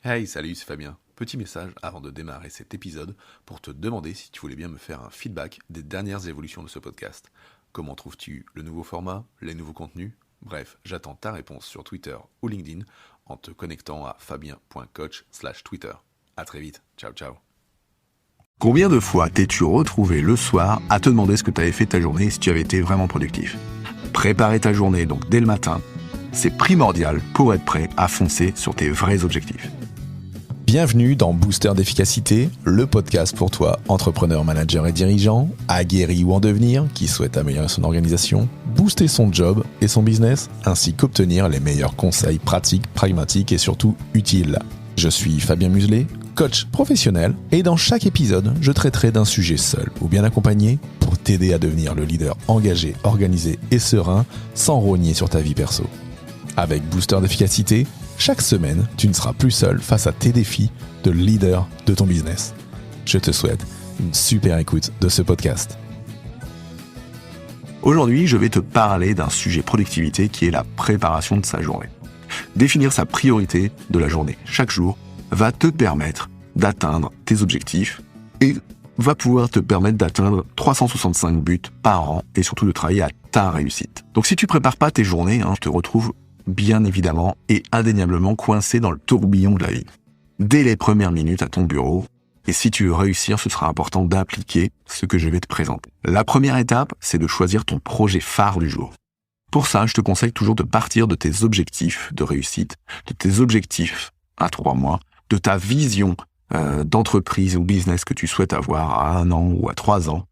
Hey, salut, c'est Fabien. Petit message avant de démarrer cet épisode pour te demander si tu voulais bien me faire un feedback des dernières évolutions de ce podcast. Comment trouves-tu le nouveau format, les nouveaux contenus? Bref, j'attends ta réponse sur Twitter ou LinkedIn en te connectant à fabien.coach/Twitter. À très vite, ciao ciao. Combien de fois t'es-tu retrouvé le soir à te demander ce que tu avais fait ta journée et si tu avais été vraiment productif? Préparer ta journée donc dès le matin, c'est primordial pour être prêt à foncer sur tes vrais objectifs. Bienvenue dans Booster d'efficacité, le podcast pour toi, entrepreneur, manager et dirigeant, aguerri ou en devenir, qui souhaite améliorer son organisation, booster son job et son business, ainsi qu'obtenir les meilleurs conseils pratiques, pragmatiques et surtout utiles. Je suis Fabien Muselet, coach professionnel, et dans chaque épisode, je traiterai d'un sujet seul ou bien accompagné pour t'aider à devenir le leader engagé, organisé et serein sans rogner sur ta vie perso. Avec Booster d'efficacité, chaque semaine, tu ne seras plus seul face à tes défis de leader de ton business. Je te souhaite une super écoute de ce podcast. Aujourd'hui, je vais te parler d'un sujet productivité qui est la préparation de sa journée. Définir sa priorité de la journée chaque jour va te permettre d'atteindre tes objectifs et va pouvoir te permettre d'atteindre 365 buts par an et surtout de travailler à ta réussite. Donc si tu prépares pas tes journées, je te retrouve bien évidemment et indéniablement coincé dans le tourbillon de la vie. Dès les premières minutes à ton bureau, et si tu veux réussir, ce sera important d'appliquer ce que je vais te présenter. La première étape, c'est de choisir ton projet phare du jour. Pour ça, je te conseille toujours de partir de tes objectifs de réussite, de tes objectifs à 3 mois, de ta vision d'entreprise ou business que tu souhaites avoir à 1 an ou à 3 ans.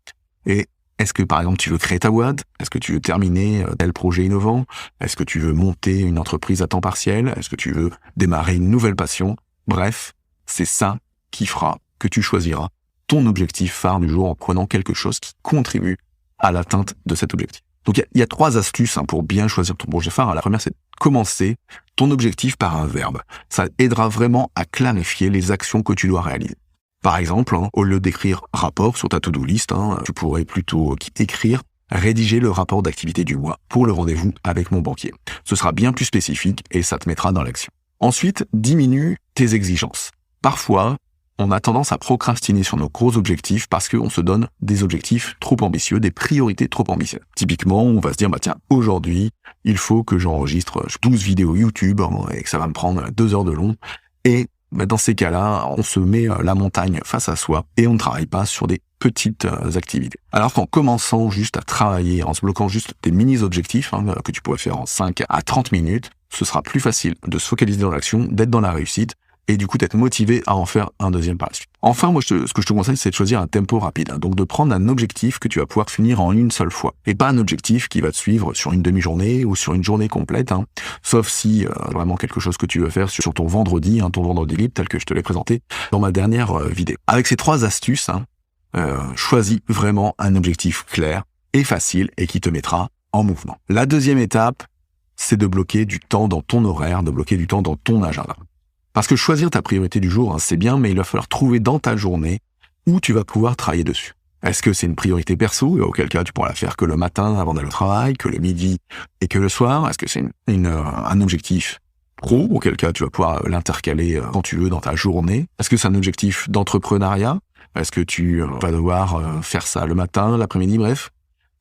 Et est-ce que, par exemple, tu veux créer ta boîte? Est-ce que tu veux terminer tel projet innovant? Est-ce que tu veux monter une entreprise à temps partiel? Est-ce que tu veux démarrer une nouvelle passion? Bref, c'est ça qui fera que tu choisiras ton objectif phare du jour en prenant quelque chose qui contribue à l'atteinte de cet objectif. Donc, il y a 3 astuces pour bien choisir ton projet phare. La première, c'est de commencer ton objectif par un verbe. Ça aidera vraiment à clarifier les actions que tu dois réaliser. Par exemple, au lieu d'écrire rapport sur ta to-do list, tu pourrais plutôt écrire rédiger le rapport d'activité du mois pour le rendez-vous avec mon banquier. Ce sera bien plus spécifique et ça te mettra dans l'action. Ensuite, diminue tes exigences. Parfois, on a tendance à procrastiner sur nos gros objectifs parce qu'on se donne des objectifs trop ambitieux, des priorités trop ambitieuses. Typiquement, on va se dire, tiens, aujourd'hui, il faut que j'enregistre 12 vidéos YouTube et que ça va me prendre 2 heures de long. Et dans ces cas-là, on se met la montagne face à soi et on ne travaille pas sur des petites activités. Alors qu'en commençant juste à travailler, en se bloquant juste des mini-objectifs que tu pourrais faire en 5 à 30 minutes, ce sera plus facile de se focaliser dans l'action, d'être dans la réussite et du coup d'être motivé à en faire un deuxième par la suite. Enfin, moi, ce que je te conseille, c'est de choisir un tempo rapide. Donc de prendre un objectif que tu vas pouvoir finir en une seule fois. Et pas un objectif qui va te suivre sur une demi-journée ou sur une journée complète. Sauf si vraiment quelque chose que tu veux faire sur ton vendredi libre, tel que je te l'ai présenté dans ma dernière vidéo. Avec ces 3 astuces, choisis vraiment un objectif clair et facile et qui te mettra en mouvement. La deuxième étape, c'est de bloquer du temps dans ton horaire, de bloquer du temps dans ton agenda. Parce que choisir ta priorité du jour, c'est bien, mais il va falloir trouver dans ta journée où tu vas pouvoir travailler dessus. Est-ce que c'est une priorité perso, et auquel cas tu pourras la faire que le matin avant d'aller au travail, que le midi et que le soir? Est-ce que c'est un objectif pro, auquel cas tu vas pouvoir l'intercaler quand tu veux dans ta journée? Est-ce que c'est un objectif d'entrepreneuriat? Est-ce que tu vas devoir faire ça le matin, l'après-midi, bref?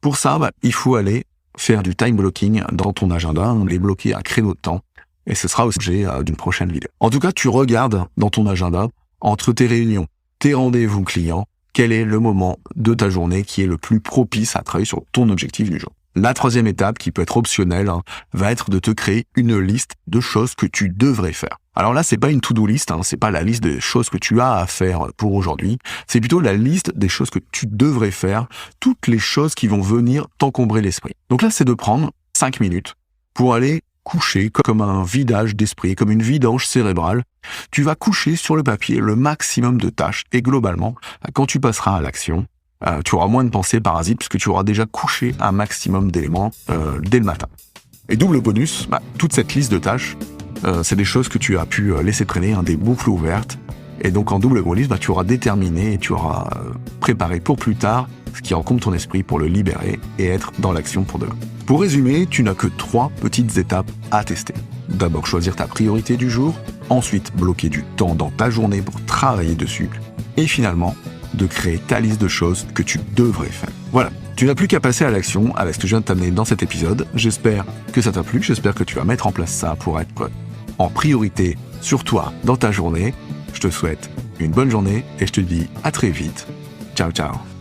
Pour ça, il faut aller faire du time blocking dans ton agenda, les bloquer un créneau de temps. Et ce sera au sujet d'une prochaine vidéo. En tout cas, tu regardes dans ton agenda, entre tes réunions, tes rendez-vous clients, quel est le moment de ta journée qui est le plus propice à travailler sur ton objectif du jour. La 3e étape, qui peut être optionnelle, va être de te créer une liste de choses que tu devrais faire. Alors là, c'est pas une to-do list, c'est pas la liste des choses que tu as à faire pour aujourd'hui, c'est plutôt la liste des choses que tu devrais faire, toutes les choses qui vont venir t'encombrer l'esprit. Donc là, c'est de prendre 5 minutes pour aller coucher comme un vidage d'esprit, comme une vidange cérébrale. Tu vas coucher sur le papier le maximum de tâches et globalement, quand tu passeras à l'action, tu auras moins de pensées parasites puisque tu auras déjà couché un maximum d'éléments dès le matin. Et double bonus, toute cette liste de tâches, c'est des choses que tu as pu laisser traîner, des boucles ouvertes. Et donc en double bonus, tu auras déterminé et tu auras préparé pour plus tard ce qui encombre ton esprit pour le libérer et être dans l'action pour demain. Pour résumer, tu n'as que 3 petites étapes à tester. d'abord choisir ta priorité du jour, ensuite bloquer du temps dans ta journée pour travailler dessus, et finalement, de créer ta liste de choses que tu devrais faire. Voilà, tu n'as plus qu'à passer à l'action avec ce que je viens de t'amener dans cet épisode. J'espère que ça t'a plu, j'espère que tu vas mettre en place ça pour être en priorité sur toi dans ta journée. Je te souhaite une bonne journée et je te dis à très vite. Ciao, ciao.